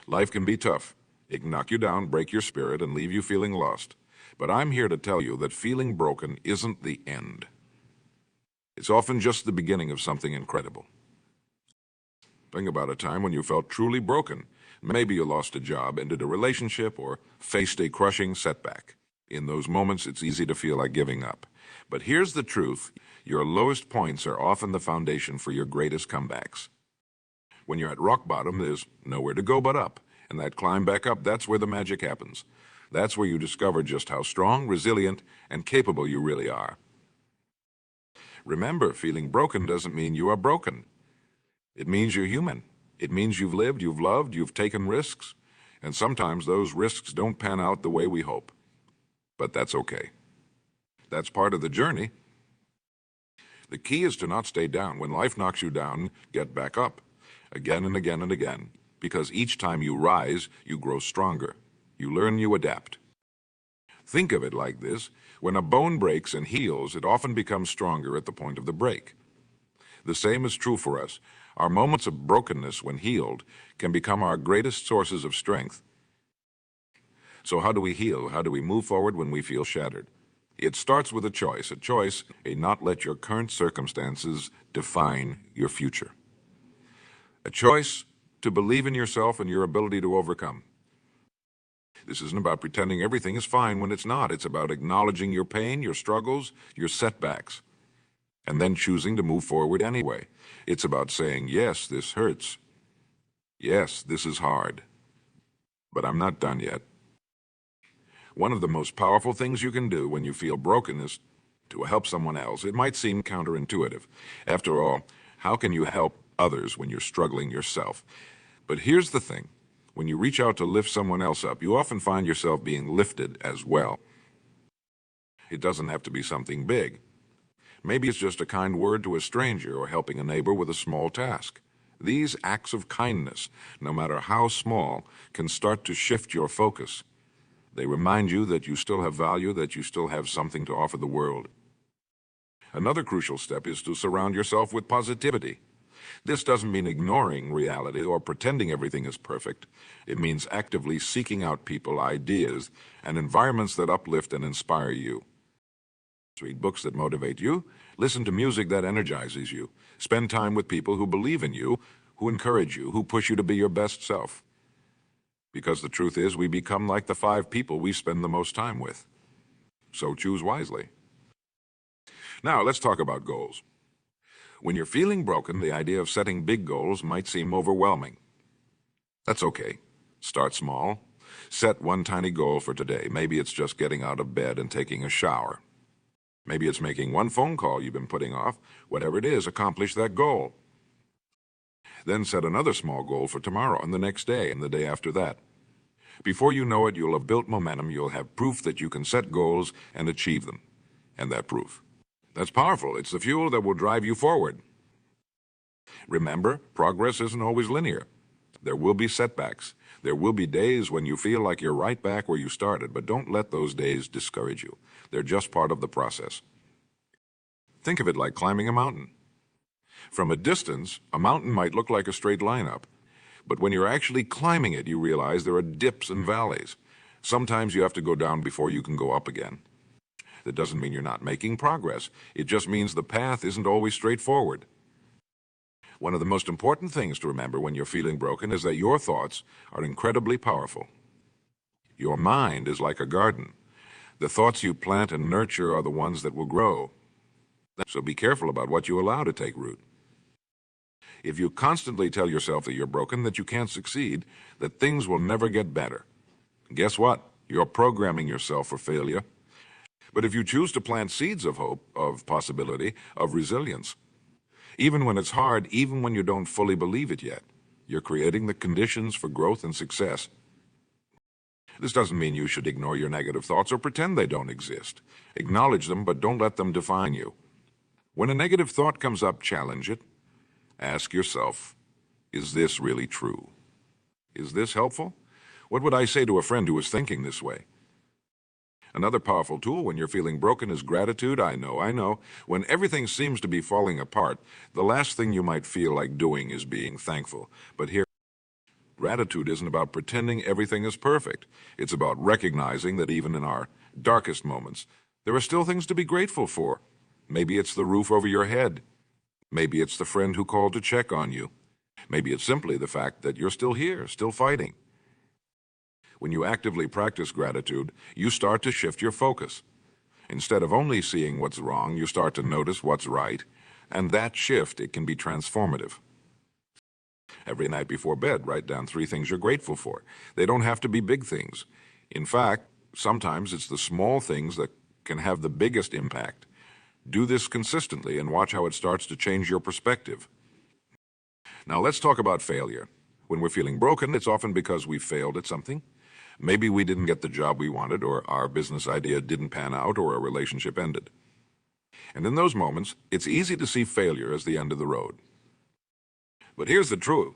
Life can be tough. It can knock you down, break your spirit, and leave you feeling lost. But I'm here to tell you that feeling broken isn't the end. It's often just the beginning of something incredible. Think about a time when you felt truly broken. Maybe you lost a job, ended a relationship, or faced a crushing setback. In those moments, it's easy to feel like giving up. But here's the truth. Your lowest points are often the foundation for your greatest comebacks. When you're at rock bottom, there's nowhere to go but up. And that climb back up, that's where the magic happens. That's where you discover just how strong, resilient, and capable you really are. Remember, feeling broken doesn't mean you are broken. It means you're human. It means you've lived, you've loved, you've taken risks. And sometimes those risks don't pan out the way we hope. But that's okay. That's part of the journey. The key is to not stay down. When life knocks you down, get back up. Again and again and again. Because each time you rise, you grow stronger. You learn, you adapt. Think of it like this. When a bone breaks and heals, it often becomes stronger at the point of the break. The same is true for us. Our moments of brokenness, when healed, can become our greatest sources of strength. So how do we heal? How do we move forward when we feel shattered? It starts with a choice, a not let your current circumstances define your future. A choice to believe in yourself and your ability to overcome. This isn't about pretending everything is fine when it's not. It's about acknowledging your pain, your struggles, your setbacks, and then choosing to move forward anyway. It's about saying, yes, this hurts. Yes, this is hard. But I'm not done yet. One of the most powerful things you can do when you feel broken is to help someone else. It might seem counterintuitive. After all, how can you help others when you're struggling yourself? But here's the thing. When you reach out to lift someone else up, you often find yourself being lifted as well. It doesn't have to be something big. Maybe it's just a kind word to a stranger or helping a neighbor with a small task. These acts of kindness, no matter how small, can start to shift your focus. They remind you that you still have value, that you still have something to offer the world. Another crucial step is to surround yourself with positivity. This doesn't mean ignoring reality or pretending everything is perfect. It means actively seeking out people, ideas, and environments that uplift and inspire you. Read books that motivate you. Listen to music that energizes you. Spend time with people who believe in you, who encourage you, who push you to be your best self. Because the truth is, we become like the 5 people we spend the most time with. So choose wisely. Now, let's talk about goals. When you're feeling broken, the idea of setting big goals might seem overwhelming. That's okay. Start small. Set one tiny goal for today. Maybe it's just getting out of bed and taking a shower. Maybe it's making one phone call you've been putting off. Whatever it is, accomplish that goal. Then set another small goal for tomorrow and the next day and the day after that. Before you know it, you'll have built momentum. You'll have proof that you can set goals and achieve them. And that proof. That's powerful. It's the fuel that will drive you forward. Remember, progress isn't always linear. There will be setbacks. There will be days when you feel like you're right back where you started, but don't let those days discourage you. They're just part of the process. Think of it like climbing a mountain. From a distance, a mountain might look like a straight line up, but when you're actually climbing it, you realize there are dips and valleys. Sometimes you have to go down before you can go up again. That doesn't mean you're not making progress. It just means the path isn't always straightforward. One of the most important things to remember when you're feeling broken is that your thoughts are incredibly powerful. Your mind is like a garden. The thoughts you plant and nurture are the ones that will grow. So be careful about what you allow to take root. If you constantly tell yourself that you're broken, that you can't succeed, that things will never get better, guess what? You're programming yourself for failure. But if you choose to plant seeds of hope, of possibility, of resilience, even when it's hard, even when you don't fully believe it yet, you're creating the conditions for growth and success. This doesn't mean you should ignore your negative thoughts or pretend they don't exist. Acknowledge them, but don't let them define you. When a negative thought comes up, challenge it. Ask yourself, is this really true? Is this helpful? What would I say to a friend who was thinking this way? Another powerful tool when you're feeling broken is gratitude. I know. When everything seems to be falling apart, the last thing you might feel like doing is being thankful. But here, Gratitude isn't about pretending everything is perfect. It's about recognizing that even in our darkest moments, there are still things to be grateful for. Maybe it's the roof over your head. Maybe it's the friend who called to check on you. Maybe it's simply the fact that you're still here, still fighting. When you actively practice gratitude, you start to shift your focus. Instead of only seeing what's wrong, you start to notice what's right, and that shift, it can be transformative. Every night before bed, write down 3 things you're grateful for. They don't have to be big things. In fact, sometimes it's the small things that can have the biggest impact. Do this consistently and watch how it starts to change your perspective. Now let's talk about failure. When we're feeling broken, it's often because we failed at something. Maybe we didn't get the job we wanted, or our business idea didn't pan out, or a relationship ended. And in those moments, it's easy to see failure as the end of the road. But here's the truth.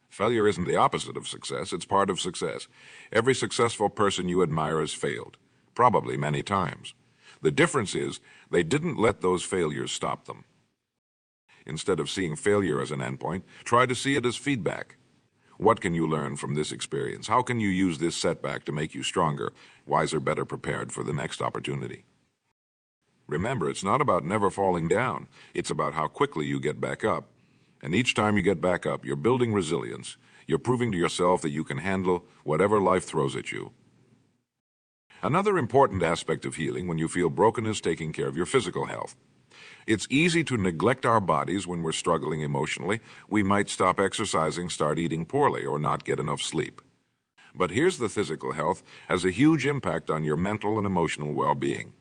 Failure isn't the opposite of success, it's part of success. Every successful person you admire has failed, probably many times. The difference is they didn't let those failures stop them. Instead of seeing failure as an endpoint, try to see it as feedback. What can you learn from this experience? How can you use this setback to make you stronger, wiser, better prepared for the next opportunity? Remember, it's not about never falling down. It's about how quickly you get back up. And each time you get back up, you're building resilience. You're proving to yourself that you can handle whatever life throws at you. Another important aspect of healing when you feel broken is taking care of your physical health. It's easy to neglect our bodies when we're struggling emotionally. We might stop exercising, start eating poorly, or not get enough sleep. But here's the physical health has a huge impact on your mental and emotional well-being.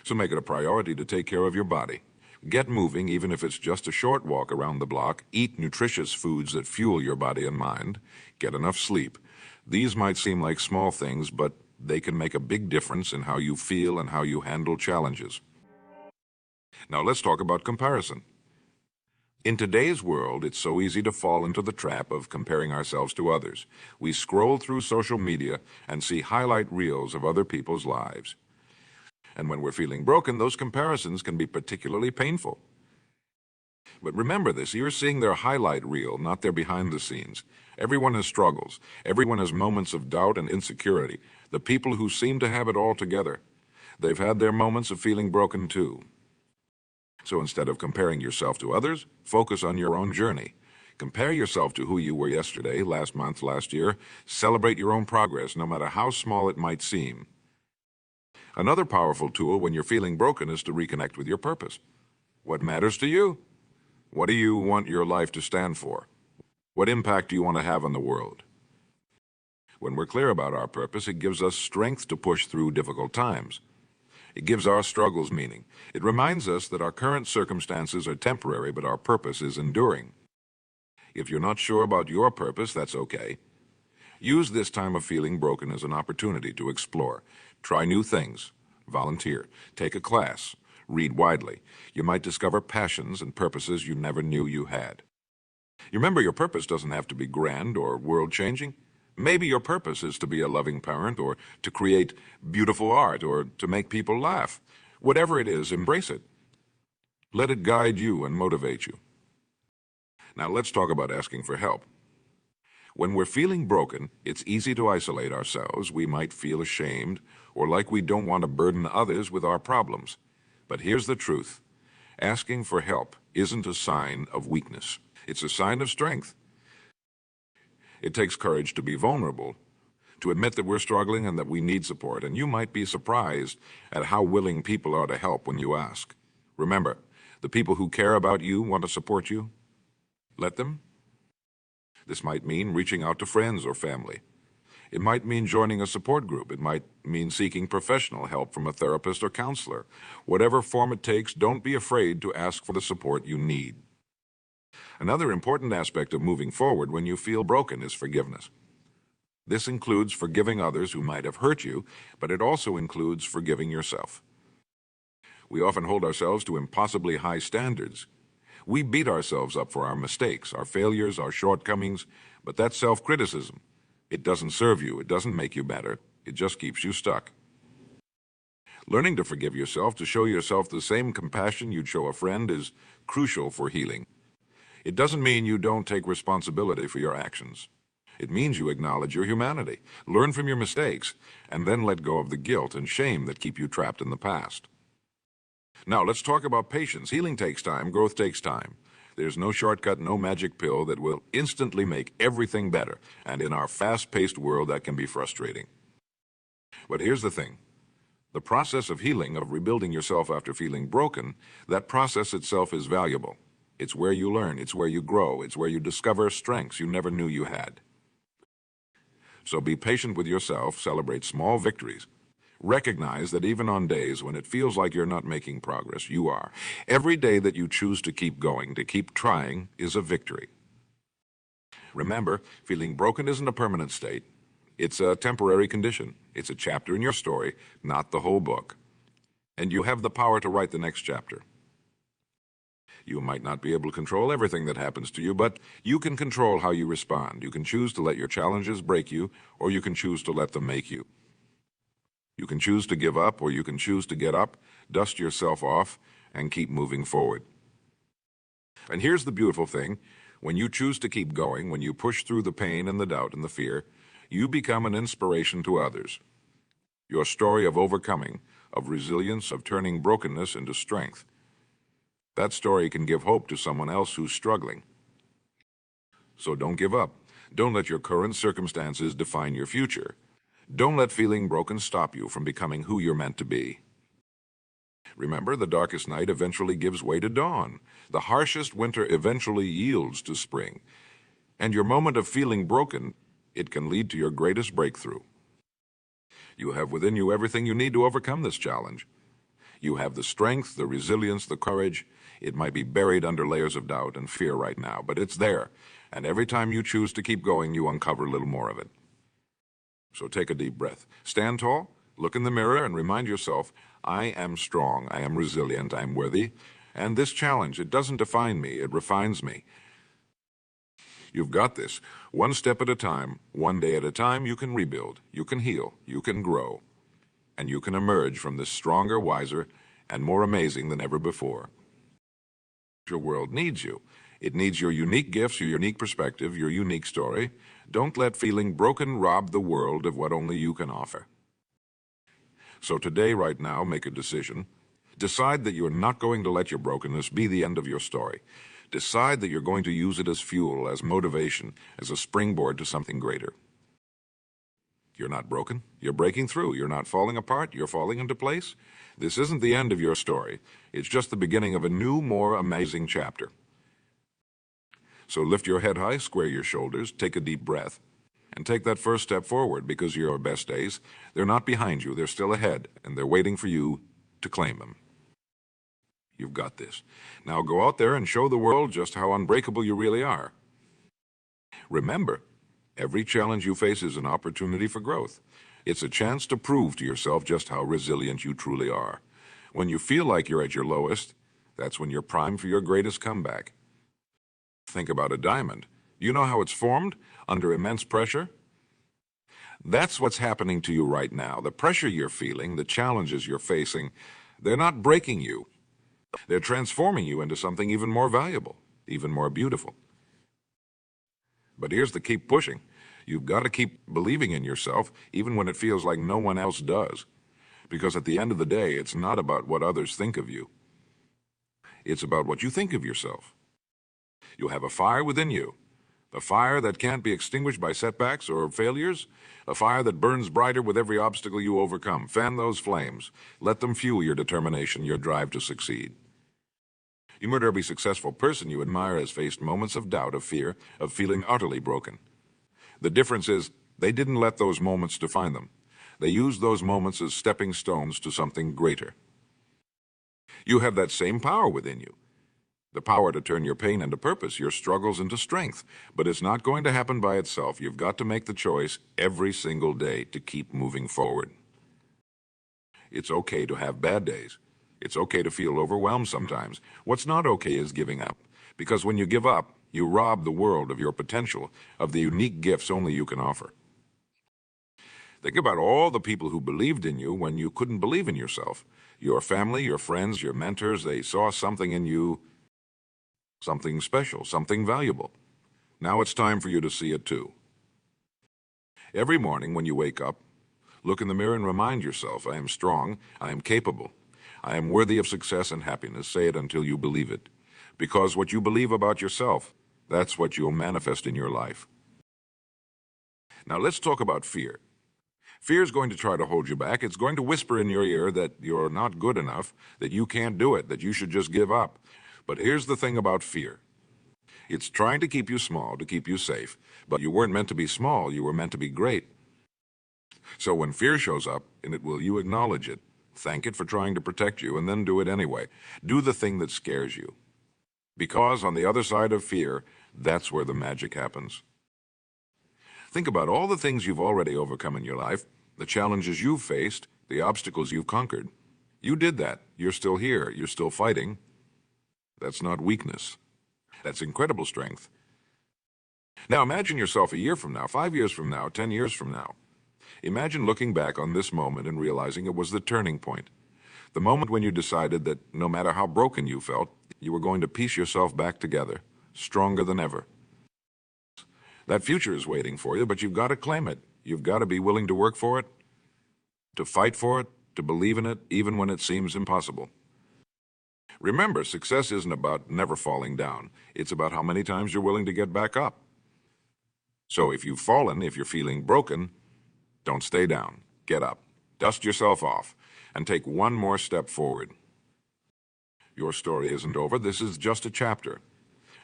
So make it a priority to take care of your body. Get moving, even if it's just a short walk around the block. Eat nutritious foods that fuel your body and mind. Get enough sleep. These might seem like small things, but they can make a big difference in how you feel and how you handle challenges. Now let's talk about comparison. In today's world, it's so easy to fall into the trap of comparing ourselves to others. We scroll through social media and see highlight reels of other people's lives. And when we're feeling broken, those comparisons can be particularly painful. But remember this, you're seeing their highlight reel, not their behind the scenes. Everyone has struggles. Everyone has moments of doubt and insecurity. The people who seem to have it all together, they've had their moments of feeling broken too. So instead of comparing yourself to others, focus on your own journey. Compare yourself to who you were yesterday, last month, last year. Celebrate your own progress, no matter how small it might seem. Another powerful tool when you're feeling broken is to reconnect with your purpose. What matters to you? What do you want your life to stand for? What impact do you want to have on the world? When we're clear about our purpose, it gives us strength to push through difficult times. It gives our struggles meaning. It reminds us that our current circumstances are temporary, but our purpose is enduring. If you're not sure about your purpose, that's okay. Use this time of feeling broken as an opportunity to explore. Try new things. Volunteer. Take a class. Read widely. You might discover passions and purposes you never knew you had. You remember, your purpose doesn't have to be grand or world-changing. Maybe your purpose is to be a loving parent, or to create beautiful art, or to make people laugh. Whatever it is, embrace it. Let it guide you and motivate you. Now let's talk about asking for help. When we're feeling broken, it's easy to isolate ourselves. We might feel ashamed or like we don't want to burden others with our problems. But here's the truth. Asking for help isn't a sign of weakness. It's a sign of strength. It takes courage to be vulnerable, to admit that we're struggling and that we need support. And you might be surprised at how willing people are to help when you ask. Remember, the people who care about you want to support you. Let them. This might mean reaching out to friends or family. It might mean joining a support group. It might mean seeking professional help from a therapist or counselor. Whatever form it takes, don't be afraid to ask for the support you need. Another important aspect of moving forward when you feel broken is forgiveness. This includes forgiving others who might have hurt you, but it also includes forgiving yourself. We often hold ourselves to impossibly high standards. We beat ourselves up for our mistakes, our failures, our shortcomings, but that's self-criticism. It doesn't serve you. It doesn't make you better. It just keeps you stuck. Learning to forgive yourself, to show yourself the same compassion you'd show a friend, is crucial for healing. It doesn't mean you don't take responsibility for your actions. It means you acknowledge your humanity, learn from your mistakes, and then let go of the guilt and shame that keep you trapped in the past. Now, let's talk about patience. Healing takes time, growth takes time. There's no shortcut, no magic pill that will instantly make everything better, and in our fast-paced world, that can be frustrating. But here's the thing. The process of healing, of rebuilding yourself after feeling broken, that process itself is valuable. It's where you learn, it's where you grow, it's where you discover strengths you never knew you had. So be patient with yourself, celebrate small victories. Recognize that even on days when it feels like you're not making progress, you are. Every day that you choose to keep going, to keep trying, is a victory. Remember, feeling broken isn't a permanent state. It's a temporary condition. It's a chapter in your story, not the whole book. And you have the power to write the next chapter. You might not be able to control everything that happens to you, but you can control how you respond. You can choose to let your challenges break you, or you can choose to let them make you. You can choose to give up, or you can choose to get up, dust yourself off, and keep moving forward. And here's the beautiful thing. When you choose to keep going, when you push through the pain and the doubt and the fear, you become an inspiration to others. Your story of overcoming, of resilience, of turning brokenness into strength. That story can give hope to someone else who's struggling. So don't give up. Don't let your current circumstances define your future. Don't let feeling broken stop you from becoming who you're meant to be. Remember, the darkest night eventually gives way to dawn. The harshest winter eventually yields to spring. And your moment of feeling broken, it can lead to your greatest breakthrough. You have within you everything you need to overcome this challenge. You have the strength, the resilience, the courage. It might be buried under layers of doubt and fear right now, but it's there. And every time you choose to keep going, you uncover a little more of it. So take a deep breath. Stand tall, look in the mirror, and remind yourself, I am strong, I am resilient, I am worthy. And this challenge, it doesn't define me, it refines me. You've got this. One step at a time, one day at a time, you can rebuild, you can heal, you can grow. And you can emerge from this stronger, wiser, and more amazing than ever before. Your world needs you. It needs your unique gifts, your unique perspective, your unique story. Don't let feeling broken rob the world of what only you can offer. So today, right now, make a decision. Decide that you're not going to let your brokenness be the end of your story. Decide that you're going to use it as fuel, as motivation, as a springboard to something greater. You're not broken. You're breaking through. You're not falling apart. You're falling into place. This isn't the end of your story. It's just the beginning of a new, more amazing chapter. So lift your head high, square your shoulders, take a deep breath, and take that first step forward, because your best days, they're not behind you. They're still ahead, and they're waiting for you to claim them. You've got this. Now go out there and show the world just how unbreakable you really are. Remember, every challenge you face is an opportunity for growth. It's a chance to prove to yourself just how resilient you truly are. When you feel like you're at your lowest, that's when you're primed for your greatest comeback. Think about a diamond. You know how it's formed? Under immense pressure? That's what's happening to you right now. The pressure you're feeling, the challenges you're facing, they're not breaking you. They're transforming you into something even more valuable, even more beautiful. But here's the keep pushing. You've got to keep believing in yourself, even when it feels like no one else does. Because at the end of the day, it's not about what others think of you. It's about what you think of yourself. You have a fire within you, a fire that can't be extinguished by setbacks or failures, a fire that burns brighter with every obstacle you overcome. Fan those flames. Let them fuel your determination, your drive to succeed. You murder every successful person you admire has faced moments of doubt, of fear, of feeling utterly broken. The difference is they didn't let those moments define them. They used those moments as stepping stones to something greater. You have that same power within you. The power to turn your pain into purpose, your struggles into strength. But it's not going to happen by itself. You've got to make the choice every single day to keep moving forward. It's okay to have bad days. It's okay to feel overwhelmed sometimes. What's not okay is giving up. Because when you give up, you rob the world of your potential, of the unique gifts only you can offer. Think about all the people who believed in you when you couldn't believe in yourself. Your family, your friends, your mentors, they saw something in you something special, something valuable. Now it's time for you to see it too. Every morning when you wake up, look in the mirror and remind yourself, I am strong, I am capable, I am worthy of success and happiness. Say it until you believe it. Because what you believe about yourself, that's what you'll manifest in your life. Now let's talk about fear. Fear is going to try to hold you back. It's going to whisper in your ear that you're not good enough, that you can't do it, that you should just give up. But here's the thing about fear. It's trying to keep you small, to keep you safe. But you weren't meant to be small, you were meant to be great. So when fear shows up, you acknowledge it. Thank it for trying to protect you, and then do it anyway. Do the thing that scares you. Because on the other side of fear, that's where the magic happens. Think about all the things you've already overcome in your life, the challenges you've faced, the obstacles you've conquered. You did that. You're still here. You're still fighting. That's not weakness. That's incredible strength. Now imagine yourself a year from now, 5 years from now, 10 years from now. Imagine looking back on this moment and realizing it was the turning point. The moment when you decided that no matter how broken you felt, you were going to piece yourself back together, stronger than ever. That future is waiting for you, but you've got to claim it. You've got to be willing to work for it, to fight for it, to believe in it, even when it seems impossible. Remember, success isn't about never falling down. It's about how many times you're willing to get back up. So if you've fallen, if you're feeling broken, don't stay down. Get up, dust yourself off, and take one more step forward. Your story isn't over. This is just a chapter.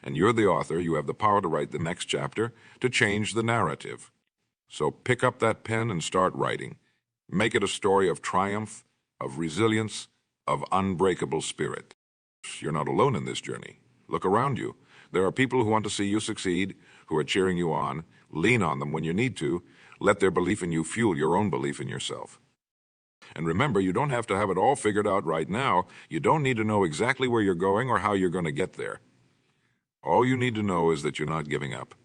And you're the author. You have the power to write the next chapter, to change the narrative. So pick up that pen and start writing. Make it a story of triumph, of resilience, of unbreakable spirit. You're not alone in this journey. Look around you. There are people who want to see you succeed, who are cheering you on. Lean on them when you need to. Let their belief in you fuel your own belief in yourself. And remember, you don't have to have it all figured out right now. You don't need to know exactly where you're going or how you're going to get there. All you need to know is that you're not giving up,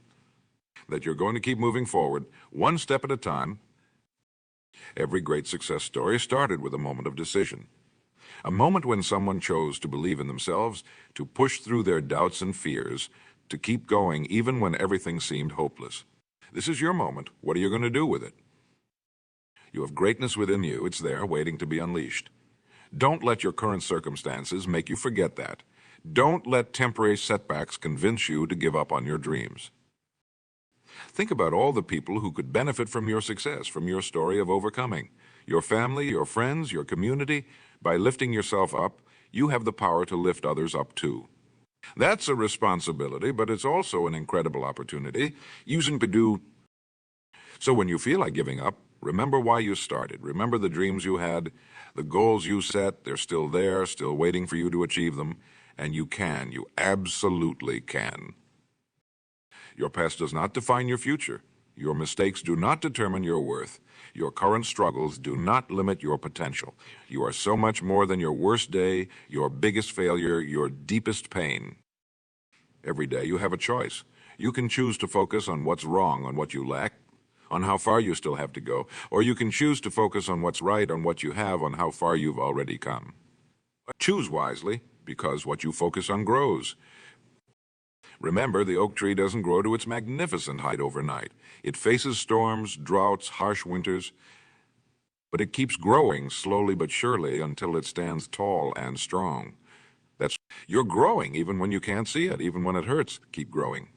that you're going to keep moving forward, one step at a time. Every great success story started with a moment of decision, a moment when someone chose to believe in themselves, to push through their doubts and fears, to keep going even when everything seemed hopeless. This is your moment. What are you going to do with it? You have greatness within you. It's there, waiting to be unleashed. Don't let your current circumstances make you forget that. Don't let temporary setbacks convince you to give up on your dreams. Think about all the people who could benefit from your success, from your story of overcoming. Your family, your friends, your community. By lifting yourself up, you have the power to lift others up too. That's a responsibility, but it's also an incredible opportunity. Using to do. So when you feel like giving up, remember why you started. Remember the dreams you had, the goals you set. They're still there, still waiting for you to achieve them. And you can. You absolutely can. Your past does not define your future. Your mistakes do not determine your worth. Your current struggles do not limit your potential. You are so much more than your worst day, your biggest failure, your deepest pain. Every day you have a choice. You can choose to focus on what's wrong, on what you lack, on how far you still have to go, or you can choose to focus on what's right, on what you have, on how far you've already come. Choose wisely, because what you focus on grows. Remember, the oak tree doesn't grow to its magnificent height overnight. It faces storms, droughts, harsh winters, but it keeps growing slowly but surely until it stands tall and strong. You're growing even when you can't see it, even when it hurts. Keep growing.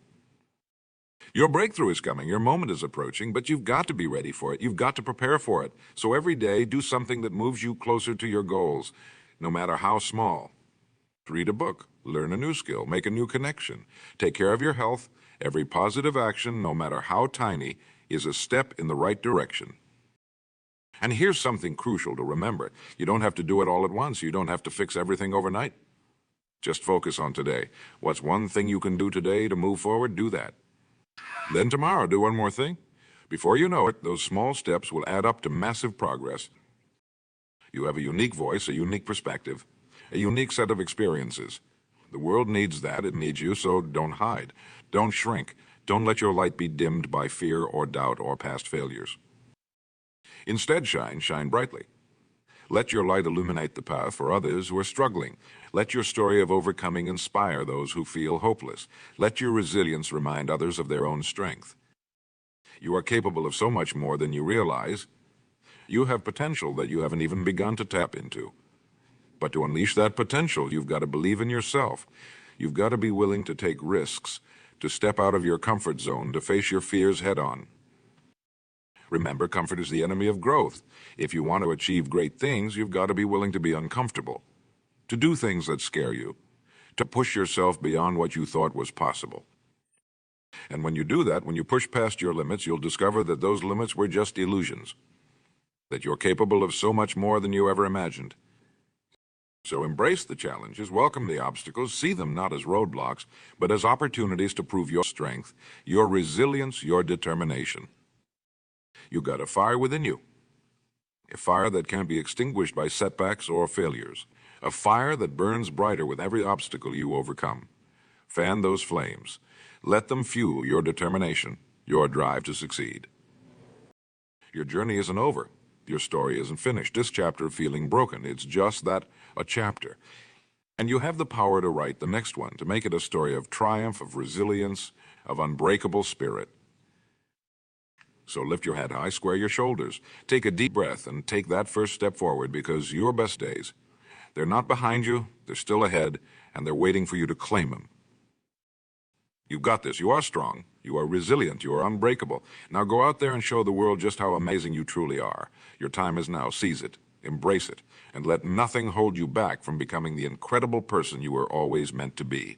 Your breakthrough is coming, your moment is approaching, but you've got to be ready for it. You've got to prepare for it. So every day, do something that moves you closer to your goals, no matter how small. Read a book, learn a new skill, make a new connection. Take care of your health. Every positive action, no matter how tiny, is a step in the right direction. And here's something crucial to remember. You don't have to do it all at once. You don't have to fix everything overnight. Just focus on today. What's one thing you can do today to move forward? Do that. Then tomorrow, do one more thing. Before you know it, those small steps will add up to massive progress. You have a unique voice, a unique perspective, a unique set of experiences. The world needs that. It needs you, so don't hide. Don't shrink. Don't let your light be dimmed by fear or doubt or past failures. Instead, shine brightly. Let your light illuminate the path for others who are struggling. Let your story of overcoming inspire those who feel hopeless. Let your resilience remind others of their own strength. You are capable of so much more than you realize. You have potential that you haven't even begun to tap into. But to unleash that potential, you've got to believe in yourself. You've got to be willing to take risks, to step out of your comfort zone, to face your fears head-on. Remember, comfort is the enemy of growth. If you want to achieve great things, you've got to be willing to be uncomfortable, to do things that scare you, to push yourself beyond what you thought was possible. And when you do that, when you push past your limits, you'll discover that those limits were just illusions, that you're capable of so much more than you ever imagined. So embrace the challenges, welcome the obstacles, see them not as roadblocks, but as opportunities to prove your strength, your resilience, your determination. You've got a fire within you, a fire that can't be extinguished by setbacks or failures, a fire that burns brighter with every obstacle you overcome. Fan those flames. Let them fuel your determination, your drive to succeed. Your journey isn't over. Your story isn't finished. This chapter of feeling broken, it's just that, a chapter. And you have the power to write the next one, to make it a story of triumph, of resilience, of unbreakable spirit. So lift your head high, square your shoulders, take a deep breath, and take that first step forward, because your best days, they're not behind you, they're still ahead, and they're waiting for you to claim them. You've got this. You are strong. You are resilient. You are unbreakable. Now go out there and show the world just how amazing you truly are. Your time is now. Seize it. Embrace it. And let nothing hold you back from becoming the incredible person you were always meant to be.